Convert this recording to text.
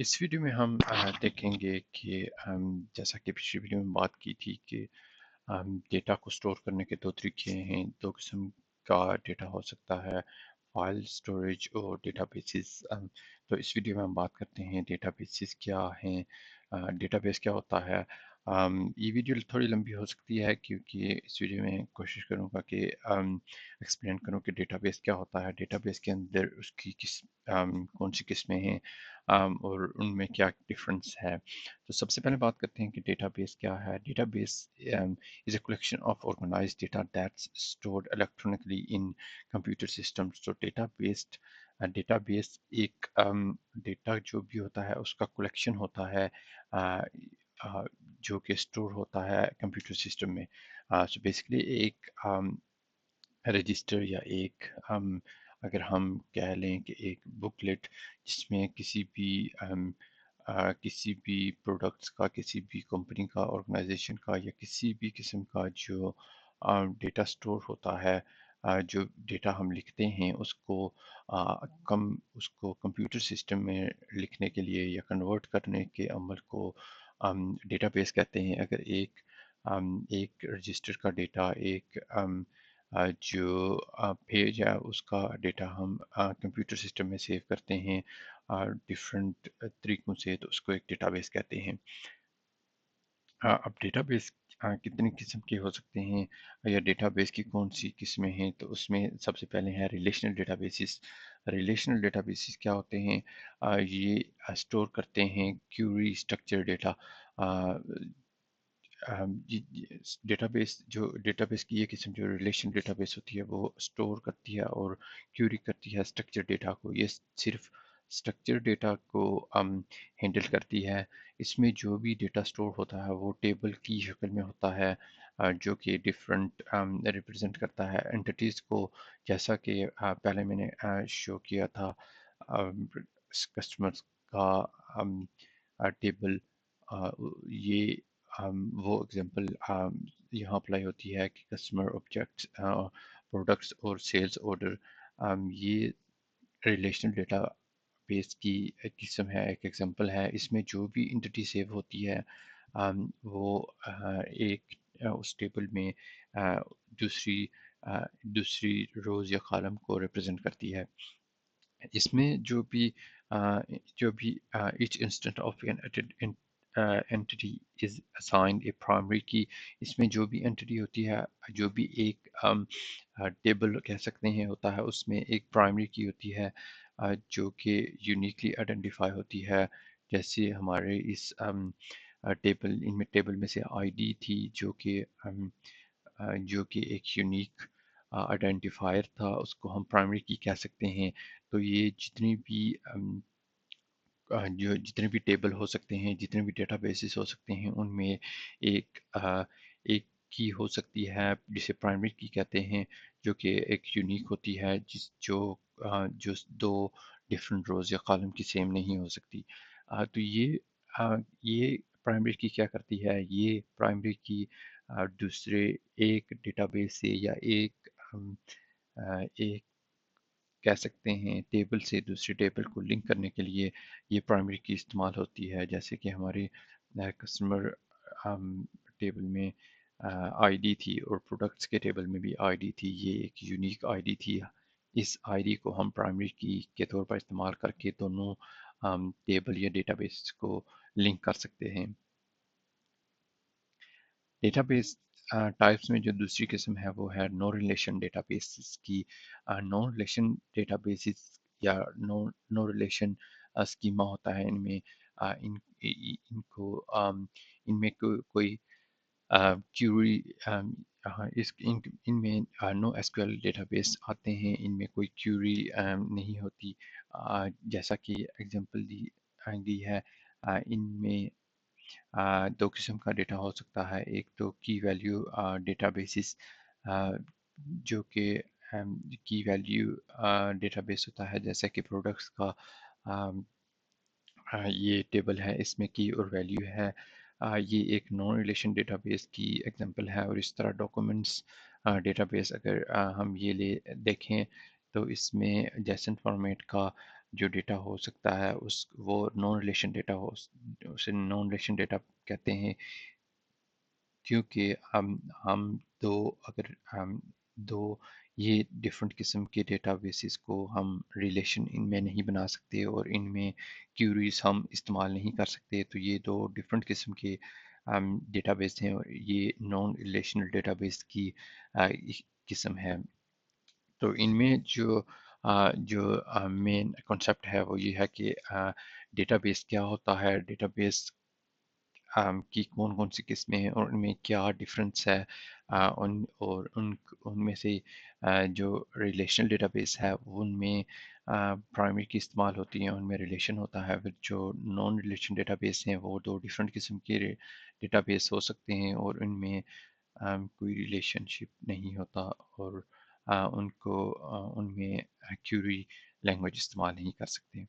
इस वीडियो में हम देखेंगे कि जैसा कि पिछली वीडियो में बात की थी कि डेटा को स्टोर करने के दो तरीके हैं। दो किस्म का डेटा हो सकता है, फाइल स्टोरेज और डेटाबेसेस। तो इस वीडियो में हम बात करते हैं डेटाबेसेस क्या हैं, डेटाबेस क्या होता है। ये वीडियो थोड़ी लंबी हो सकती है क्योंकि इस वीडियो में कोशिश करूँगा कि एक्सप्लेन करूँ कि डेटाबेस क्या होता है, डेटाबेस के अंदर उसकी कौन सी किस्में हैं, और उनमें क्या डिफरेंस है। तो सबसे पहले बात करते हैं कि डेटाबेस क्या है। Database is a collection of organized data that's stored electronically in computer systems. तो database एक डेटा जो भी होता है उसका कलेक्शन होता है, uh, जो कि स्टोर होता है कंप्यूटर सिस्टम में। सो बेसिकली एक रजिस्टर या एक अगर हम कह लें कि एक बुकलेट जिसमें किसी भी प्रोडक्ट्स का, किसी भी कंपनी का, ऑर्गेनाइजेशन का या किसी भी किस्म का जो डेटा स्टोर होता है, जो डेटा हम लिखते हैं उसको कंप्यूटर सिस्टम में लिखने के लिए या कन्वर्ट करने के अमल को डेटाबेस कहते हैं। अगर एक रजिस्टर का डेटा, एक जो पेज है उसका डेटा हम कंप्यूटर सिस्टम में सेव करते हैं डिफरेंट तरीकों से, तो उसको एक डेटाबेस कहते हैं। अब डेटाबेस कितनी किस्म के हो सकते हैं या डेटाबेस की कौन सी किस्में हैं, तो उसमें सबसे पहले है रिलेशनल डेटाबेसिस। रिलेशनल डेटाबेसिस क्या होते हैं? ये स्टोर करते हैं क्यूरी स्ट्रक्चर डेटा। डेटाबेस की ये किस्म जो रिलेशन डेटाबेस होती है वो स्टोर करती है और क्यूरी करती है स्ट्रक्चर डेटा को। ये सिर्फ स्ट्रक्चर डेटा को हैंडल करती है। इसमें जो भी डेटा स्टोर होता है वो टेबल की शक्ल में होता है, जो कि डिफरेंट रिप्रेजेंट करता है एंटिटीज़ को। जैसा कि पहले मैंने शो किया था कस्टमर्स का टेबल। ये वो एग्जांपल यहाँ अप्लाई होती है कि कस्टमर ऑब्जेक्ट्स, प्रोडक्ट्स और सेल्स ऑर्डर। ये रिलेशनल डेटा बेस की एक किस्म है, एक एग्जांपल है। इसमें जो भी एंटिटी सेव होती है वो एक उस टेबल में दूसरी दूसरी रोज या कॉलम को रिप्रेजेंट करती है। इसमें जो भी each instant of an entity is assigned a primary key। इसमें जो भी entity होती है, जो भी एक टेबल कह सकते हैं होता है, उसमें एक प्राइमरी की होती है जो कि यूनिकली आइडेंटिफाई होती है। जैसे हमारे इस इनमें टेबल में से आईडी थी जो कि एक यूनिक आइडेंटिफायर था, उसको हम प्राइमरी की कह सकते हैं। तो ये जितने भी टेबल हो सकते हैं, जितने भी डेटाबेसेस हो सकते हैं, उनमें एक की हो सकती है जिसे प्राइमरी की कहते हैं, जो कि एक यूनिक होती है, जो दो डिफरेंट रोज या कॉलम की सेम नहीं हो सकती। तो ये प्राइमरी की क्या करती है? ये प्राइमरी की दूसरे एक डेटाबेस से या एक कह सकते हैं टेबल से दूसरे टेबल को लिंक करने के लिए ये प्राइमरी की इस्तेमाल होती है। जैसे कि हमारे कस्टमर टेबल में आईडी थी और प्रोडक्ट्स के टेबल में भी आईडी थी, ये एक यूनिक आईडी थी। इस आईडी को हम प्राइमरी की के तौर पर इस्तेमाल करके दोनों टेबल या डेटाबेस को लिंक कर सकते हैं। डेटाबेस टाइप्स में जो दूसरी किस्म है वो है नो रिलेशन डेटाबेसेस की। नो रिलेशन डेटाबेसेस या नो रिलेशन स्कीमा होता है इनमें। अ, इन इ- इ- इनको इनमें कोई क्यूरी इनमें नो एसक्यूएल डेटाबेस आते हैं, इनमें कोई क्यूरी नहीं होती। जैसा कि एग्जांपल दी है, इनमें दो किस्म का डेटा हो सकता है। एक तो की वैल्यू डेटाबेसिस, जो कि की वैल्यू डेटाबेस होता है, जैसे कि प्रोडक्ट्स का ये टेबल है, इसमें की और वैल्यू है। ये एक नॉन रिलेशन डेटाबेस की एग्जांपल है। और इस तरह डॉक्यूमेंट्स डेटाबेस अगर हम ये ले देखें तो इसमें जेसन फॉर्मेट का جو ڈیٹا ہو سکتا ہے وہ نان ریلیشن ڈیٹا اسے نان ریلیشن ڈیٹا کہتے ہیں، کیونکہ ہم دو اگر ہم دو یہ ڈفرینٹ قسم کے ڈیٹا بیسز کو ہم ریلیشن ان میں نہیں بنا سکتے اور ان میں کیوریز ہم استعمال نہیں کر سکتے، تو یہ دو ڈفرینٹ قسم کے ڈیٹا بیس ہیں اور یہ نان ریلیشنل ڈیٹا بیس کی ایک قسم ہے۔ تو ان میں جو مین کنسیپٹ ہے وہ یہ ہے کہ ڈیٹا بیس کیا ہوتا ہے، ڈیٹا بیس کی کون کون سی قسمیں ہیں اور ان میں کیا ڈفرینس ہے، ان میں سے جو ریلیشنل ڈیٹا بیس ہے ان میں پرائمری کی استعمال ہوتی ہیں، ان میں ریلیشن ہوتا ہے، پھر جو نان ریلیشن ڈیٹا بیس ہیں وہ دو ڈفرینٹ قسم کے ڈیٹا بیس ہو سکتے ہیں اور ان میں کوئی ریلیشن شپ نہیں ہوتا، اور ان میں کیوری لینگویج استعمال نہیں کر سکتے۔